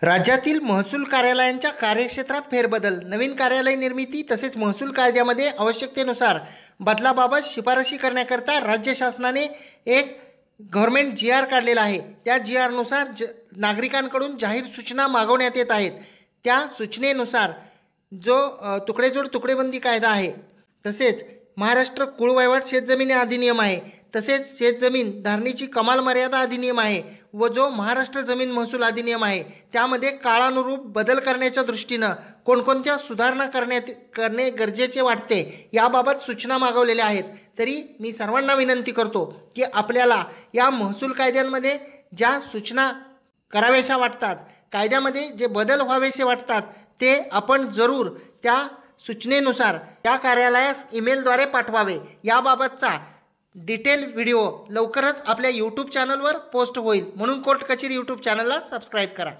राज्यातील महसूल कार्यालयांच्या कार्यक्षेत्रात फेरबदल, नवीन कार्यालय निर्मिती तसेच महसूल कायद्यामध्ये आवश्यकतेनुसार बदलाबाबत शिफारशी करण्याकरता राज्य शासनाने एक गव्हर्नमेंट जी.आर. काढलेला आहे। त्या जी.आर.नुसार नागरिकांकडून जाहीर सूचना मागवण्यात येत आहेत। त्या सूचनेनुसार जो तुकडेजोड तुकडेबंदी कायदा आहे, तसेच महाराष्ट्र कुळ वहिवाट शेतजमिनी अधिनियम आहे, तसेच शेतजमीन धारणेची कमाल मर्यादा अधिनियम आहे व जो महाराष्ट्र जमीन महसूल अधिनियम आहे, त्यामध्ये काळानुरूप बदल करण्याच्या दृष्टीनं कोणकोणत्या सुधारणा करणे गरजेचे वाटते याबाबत सूचना मागवलेल्या आहेत। तरी मी सर्वांना विनंती करतो की आपल्याला या महसूल कायद्यांमध्ये ज्या सूचना कराव्याशा वाटतात, कायद्यामध्ये जे बदल व्हावेसे वाटतात, ते आपण जरूर त्या सूचनेनुसार त्या कार्यालयास ईमेलद्वारे पाठवावे। याबाबतचा डिटेल व्हिडिओ लवकरच आपल्या यूट्यूब चॅनलवर पोस्ट होईल, म्हणून कोर्ट कचेरी यूट्यूब चॅनलला सबस्क्राईब करा।